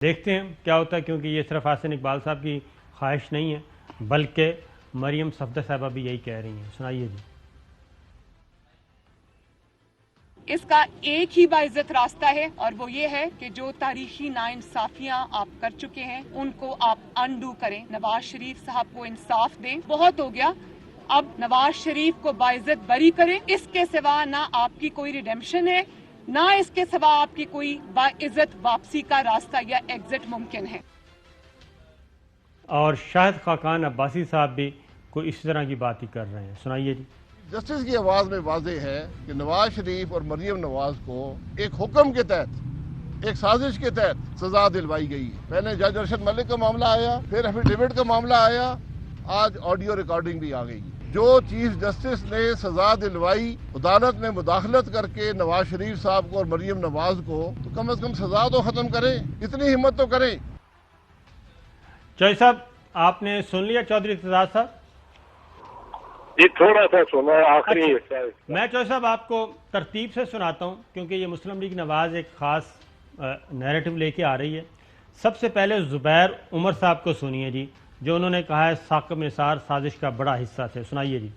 دیکھتے ہیں کیا ہوتا ہے، کیونکہ یہ صرف حسن اقبال صاحب کی خواہش نہیں ہے بلکہ مریم صفدر صاحبہ بھی یہی کہہ رہی ہیں. سنائیے جی. اس کا ایک ہی باعزت راستہ ہے اور وہ یہ ہے کہ جو تاریخی ناانصافیاں آپ کر چکے ہیں ان کو آپ انڈو کریں. نواز شریف صاحب کو انصاف دیں. بہت ہو گیا، اب نواز شریف کو باعزت بری کریں. اس کے سوا نہ آپ کی کوئی ریڈیمشن ہے، نہ اس کے سوا آپ کی کوئی باعزت واپسی کا راستہ یا ایگزٹ ممکن ہے. اور شاہد خاقان عباسی صاحب بھی کوئی اسی طرح کی بات ہی کر رہے ہیں. سنائیے جی. جسٹس کی آواز میں واضح ہے کہ نواز شریف اور مریم نواز کو ایک حکم کے تحت، ایک سازش کے تحت سزا دلوائی گئی ہے. پہلے جج ارشد ملک کا معاملہ آیا، پھر ایفیڈیوٹ کا معاملہ آیا، آج آڈیو ریکارڈنگ بھی آ گئی. جو چیف جسٹس نے سزا دلوائی عدالت میں مداخلت کر کے نواز شریف صاحب کو اور مریم نواز کو، تو کم از کم سزا تو ختم کریں، اتنی ہمت تو کریں. چوہدری صاحب آپ نے سن لیا چودھری اقتدار صاحب؟ جی تھوڑا سا سنا ہے آخری حصہ. میں چوہدری صاحب آپ کو ترتیب سے سناتا ہوں کیونکہ یہ مسلم لیگ نواز ایک خاص نیریٹو لے کے آ رہی ہے. سب سے پہلے زبیر عمر صاحب کو سنیے جی، جو انہوں نے کہا ہے ثاقب نثار سازش کا بڑا حصہ تھے. سنائیے جی.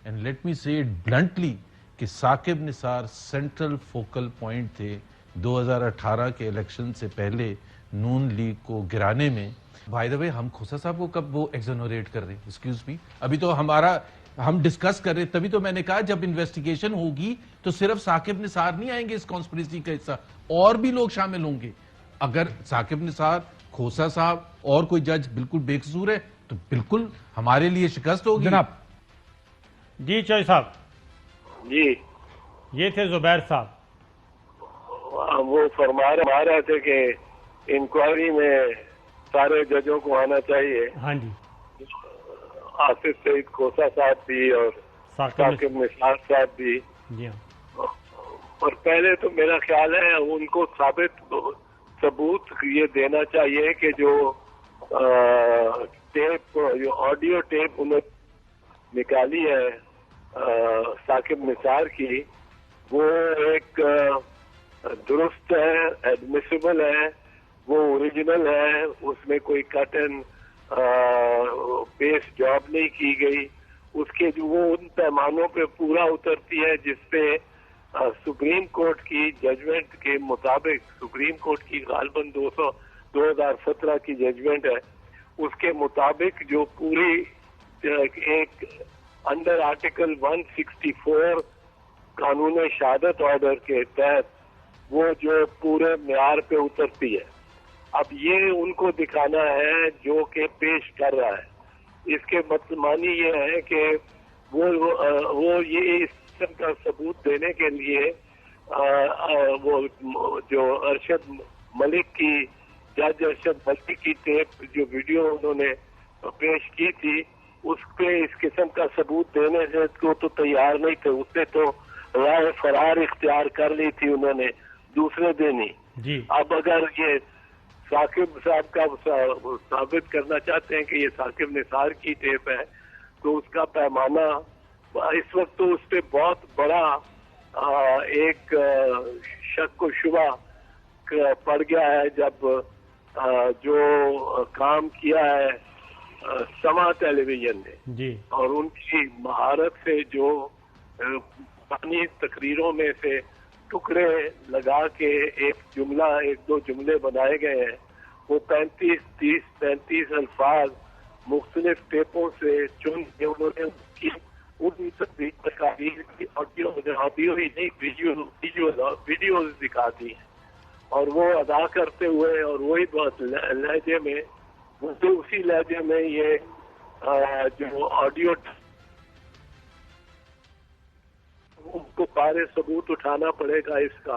اینڈ لیٹ می سے اٹ بلنٹلی کہ Saqib Nisar central focal point تھے 2018 کے الیکشن سے پہلے نون لیگ کو گرانے میں. بائی دا وے ہم کھوسا صاحب کو کب وہ ایگزونوریٹ کر رہے ہیں؟ ایکسکیوز می، ابھی تو ہم ڈسکس کر رہے، تبھی تو میں نے کہا جب انویسٹیگیشن ہوگی تو صرف ثاقب نثار نہیں آئیں گے اس کانسپریسی کا حصہ، اور بھی لوگ شامل ہوں گے. اگر ثاقب نثار، کھوسا صاحب اور کوئی جج بالکل بے قصور ہے تو بالکل ہمارے لیے شکست ہوگی. جناب جی. چوہدری صاحب جی یہ تھے زبیر صاحب. وہ فرما رہے تھے کہ انکوائری میں سارے ججوں کو آنا چاہیے. ہاں جی. آصف سعید کھوسا صاحب بھی اور ثاقب نثار صاحب بھی. جی ہاں. اور پہلے تو میرا خیال ہے ان کو ثبوت یہ دینا چاہیے کہ جو ٹیپ، جو آڈیو ٹیپ انہوں نکالی ہے ثاقب نثار کی، وہ ایک درست ہے، ایڈمیسیبل ہے، وہ اوریجنل ہے، اس میں کوئی کٹ اینڈ پیسٹ جاب نہیں کی گئی. اس کے جو وہ ان پیمانوں پہ پورا اترتی ہے جس پہ سپریم کورٹ کی ججمنٹ کے مطابق، سپریم کورٹ کی غالباً 2017 کی ججمنٹ ہے، اس کے مطابق جو پوری ایک انڈر آرٹیکل 164 قانون شہادت آرڈر کے تحت وہ جو پورے معیار پہ اترتی ہے. اب یہ ان کو دکھانا ہے جو کہ پیش کر رہا ہے. اس کے معنی یہ ہے کہ وہ یہ اس قسم کا ثبوت دینے کے لیے وہ جو ارشد ملک کی، جج ارشد ملک کی ٹیپ، جو ویڈیو انہوں نے پیش کی تھی، اس پہ اس قسم کا ثبوت دینے سے کو تو تیار نہیں تھے. اس نے تو راہ فرار اختیار کر لی تھی انہوں نے دوسرے دن ہی. جی. اب اگر یہ ثاقب صاحب کا ثابت کرنا چاہتے ہیں کہ یہ ثاقب نثار کی ٹیپ ہے تو اس کا پیمانہ اس وقت تو اس پہ بہت بڑا ایک شک و شبہ پڑ گیا ہے. جب جو کام کیا ہے سما ٹیلی ویژن نے جی. اور ان کی مہارت سے جو پانی تقریروں میں سے ٹکڑے لگا کے ایک دو جملے بنائے گئے ہیں، وہ 35 الفاظ مختلف ٹیپوں سے چن کے انہوں نے ان تقاریر کی آڈیو ہی نہیں ویڈیوز دکھا دی ہیں، اور وہ ادا کرتے ہوئے اور وہی لہجے میں، اسی لہجے میں یہ جو آڈیو ان کو بارے ثبوت اٹھانا پڑے گا اس کا.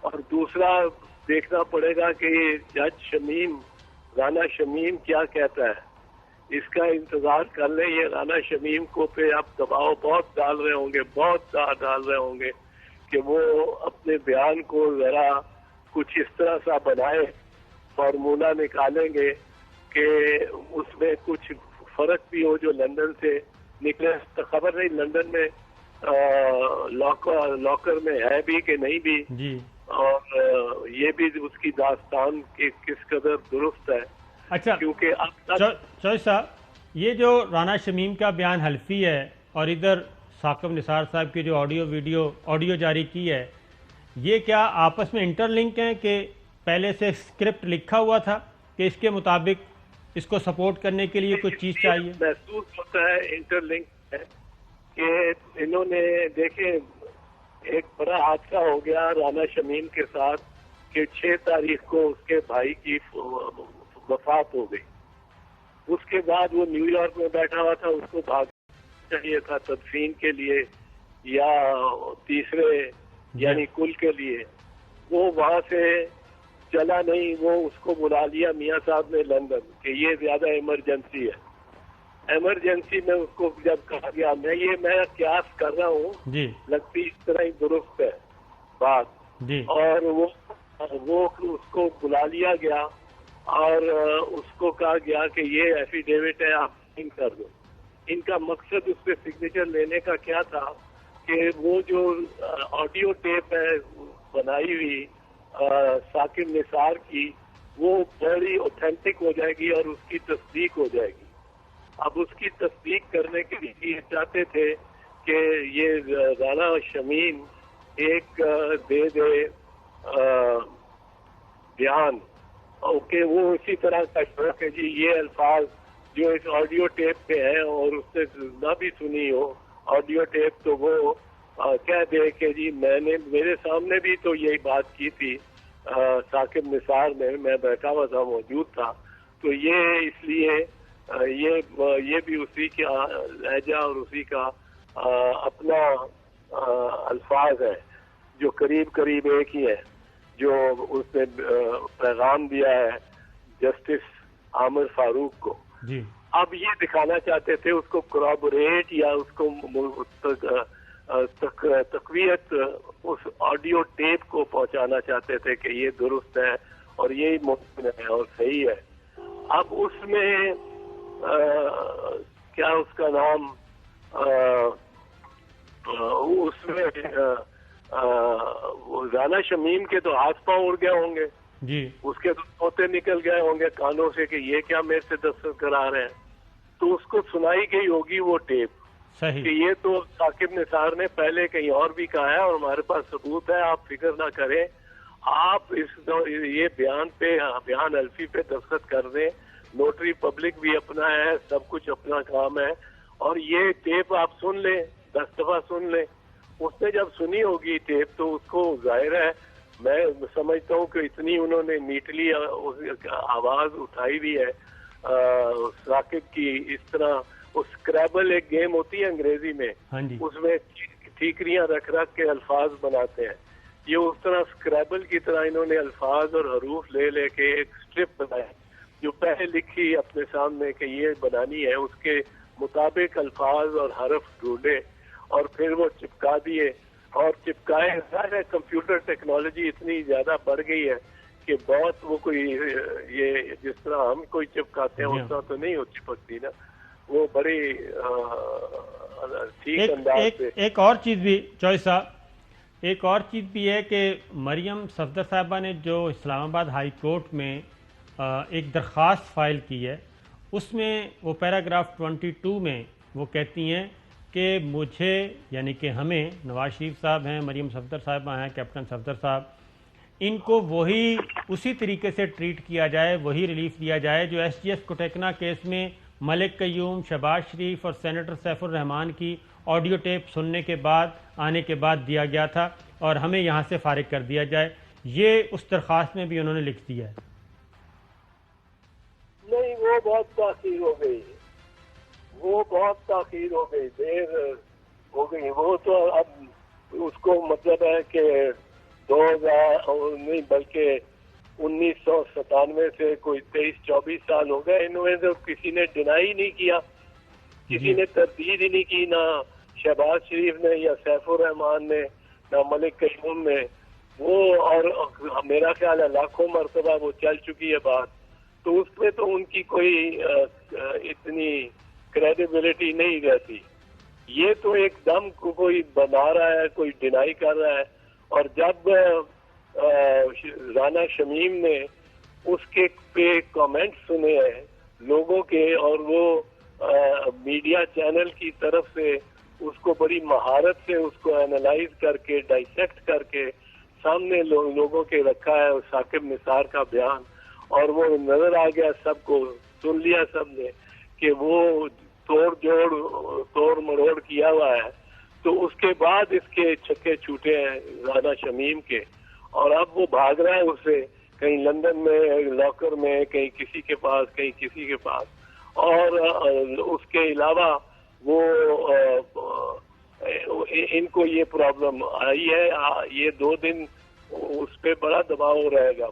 اور دوسرا دیکھنا پڑے گا کہ یہ جج شمیم، رانا شمیم کیا کہتا ہے. اس کا انتظار کر لیں. یہ رانا شمیم کو پہ آپ دباؤ بہت ڈال رہے ہوں گے کہ وہ اپنے بیان کو ذرا کچھ اس طرح سا بنائے، فارمولہ نکالیں گے کہ اس میں کچھ فرق بھی ہو جو لندن سے نکلے. خبر نہیں لندن میں لاکر میں ہے بھی کہ نہیں بھی. جی. اور یہ بھی اس کی داستان کے کس قدر درست ہے. اچھا کیونکہ اب تک چوہدری صاحب یہ جو رانا شمیم کا بیان حلفی ہے اور ادھر ثاقب نثار صاحب کی جو آڈیو جاری کی ہے، یہ کیا آپس میں انٹر لنک ہیں کہ پہلے سے اسکرپٹ لکھا ہوا تھا کہ اس کے مطابق اس کو سپورٹ کرنے کے لیے کچھ چیز چاہیے؟ محسوس ہوتا ہے انٹر لنک ہے کہ انہوں نے دیکھیں ایک بڑا حادثہ ہو گیا رانا شمیم کے ساتھ کہ 6 تاریخ کو اس کے بھائی کی وفات ہو گئی. اس کے بعد وہ نیو یارک میں بیٹھا ہوا تھا، اس کو بھاگنا چاہیے تھا تدفین کے لیے یا تیسرے یعنی کل کے لیے. وہ وہاں سے چلا نہیں، وہ اس کو بلا لیا میاں صاحب نے لندن کہ یہ زیادہ ایمرجنسی ہے. ایمرجنسی میں اس کو جب کہا گیا، میں قیاس کر رہا ہوں جی لگتی اس طرح ہی درست ہے بات جی، اور وہ اس کو بلا لیا گیا اور اس کو کہا گیا کہ یہ ایفیڈیوٹ ہے آپ سائن کر دو. ان کا مقصد اس پہ سگنیچر لینے کا کیا تھا کہ وہ جو آڈیو ٹیپ ہے بنائی ہوئی ثاقب نثار کی وہ بڑی اوتھینٹک ہو جائے گی اور اس کی تصدیق ہو جائے گی. اب اس کی تصدیق کرنے کے لیے یہ چاہتے تھے کہ یہ رانا شمیم ایک دے بیان کہ وہ اسی طرح کا کہ جی یہ الفاظ جو اس آڈیو ٹیپ پہ ہیں اور اس نے نہ بھی سنی ہو آڈیو ٹیپ تو وہ کہہ دے کہ جی میرے سامنے بھی تو یہی بات کی تھی ثاقب نثار نے، میں بیٹھا ہوا تھا، موجود تھا. تو یہ اس لیے یہ بھی اسی کا لہجہ اور اسی کا اپنا الفاظ ہے جو قریب ایک ہی ہے جو اس نے پیغام دیا ہے جسٹس عامر فاروق کو. جی اب یہ دکھانا چاہتے تھے اس کو کرابوریٹ یا اس کو تقویت اس آڈیو ٹیپ کو پہنچانا چاہتے تھے کہ یہ درست ہے اور یہی ممکن ہے اور صحیح ہے. اب اس میں کیا اس کا نام اس میں رانا شمیم کے تو ہاتھ پاؤں اڑ گئے ہوں گے جی، اس کے تو طوطے نکل گئے ہوں گے کانوں سے کہ یہ کیا میرے سے دستخط کرا رہے ہیں. تو اس کو سنائی گئی ہوگی وہ ٹیپ کہ صحیح. یہ تو ثاقب نثار نے پہلے کہیں اور بھی کہا ہے اور ہمارے پاس ثبوت ہے، آپ فکر نہ کریں، آپ یہ بیان الفی پہ دستخط کر دیں. نوٹری پبلک بھی اپنا ہے، سب کچھ اپنا کام ہے اور یہ ٹیپ آپ سن لیں، 10 دفعہ سن لیں. اس نے جب سنی ہوگی ٹیپ تو اس کو ظاہر ہے، میں سمجھتا ہوں کہ اتنی انہوں نے نیٹلی آواز اٹھائی ہوئی ہے ثاقب کی. اس طرح اسکریبل ایک گیم ہوتی ہے انگریزی میں، ہاں جی، اس میں ٹھیکریاں رکھ کے الفاظ بناتے ہیں. یہ اس طرح اسکریبل کی طرح انہوں نے الفاظ اور حروف لے کے ایک اسٹرپ بنایا جو پہلے لکھی اپنے سامنے کہ یہ بنانی ہے، اس کے مطابق الفاظ اور حرف ڈھونڈے اور پھر وہ چپکا دیے اور چپکائے. ظاہر ہے کمپیوٹر ٹیکنالوجی اتنی زیادہ بڑھ گئی ہے کہ بہت وہ کوئی یہ جس طرح ہم کوئی چپکاتے ہیں اس طرح تو نہیں ہو چپکتی نا، وہ بڑی ٹھیک انداز سے. ایک اور چیز بھی چوہدری صاحب، ایک اور چیز بھی ہے کہ مریم صفدر صاحبہ نے جو اسلام آباد ہائی کورٹ میں ایک درخواست فائل کی ہے، اس میں وہ پیراگراف 22 میں وہ کہتی ہیں کہ مجھے یعنی کہ ہمیں نواز شریف صاحب ہیں، مریم صفدر صاحبہ ہیں، کیپٹن صفدر صاحب، ان کو وہی اسی طریقے سے ٹریٹ کیا جائے، وہی ریلیف دیا جائے جو ایس جی ایس کوٹیکنا کیس میں ملک قیوم، شہباز شریف اور سینیٹر سیف الرحمان کی آڈیو ٹیپ سننے کے بعد آنے کے بعد دیا گیا تھا اور ہمیں یہاں سے فارغ کر دیا جائے. یہ اس درخواست میں بھی انہوں نے لکھ دیا ہے. نہیں، وہ بہت تاخیر ہو گئی، دیر ہو گئی. وہ تو اب اس کو مطلب ہے کہ 2000 نہیں بلکہ 1997 سے کوئی 23-24 سال ہو گئے. انہوں نے تو کسی نے ڈینائی نہیں کیا، کسی نے تردید ہی نہیں کی، نہ شہباز شریف نے یا سیف الرحمان نے نہ ملک قیوم نے. وہ اور میرا خیال ہے لاکھوں مرتبہ وہ چل چکی ہے بات، تو اس میں تو ان کی کوئی اتنی کریڈیبلٹی نہیں رہتی. یہ تو ایک دم کوئی بنا رہا ہے، کوئی ڈینائی کر رہا ہے. اور جب رانا شمیم نے اس کے پہ کامنٹ سنے ہیں لوگوں کے، اور وہ میڈیا چینل کی طرف سے اس کو بڑی مہارت سے اس کو اینالائز کر کے ڈائسیکٹ کر کے سامنے لوگوں کے رکھا ہے ثاقب نثار کا بیان، اور وہ نظر آ گیا، سب کو سن لیا سب نے کہ وہ توڑ مروڑ کیا ہوا ہے. تو اس کے بعد اس کے چھکے چھوٹے ہیں رانا شمیم کے، اور اب وہ بھاگ رہا ہے اسے کہیں لندن میں لاکر میں، کہیں کسی کے پاس، کہیں کسی کے پاس. اور اس کے علاوہ وہ ان کو یہ پرابلم آئی ہے، یہ 2 دن اس پہ بڑا دباؤ رہے گا.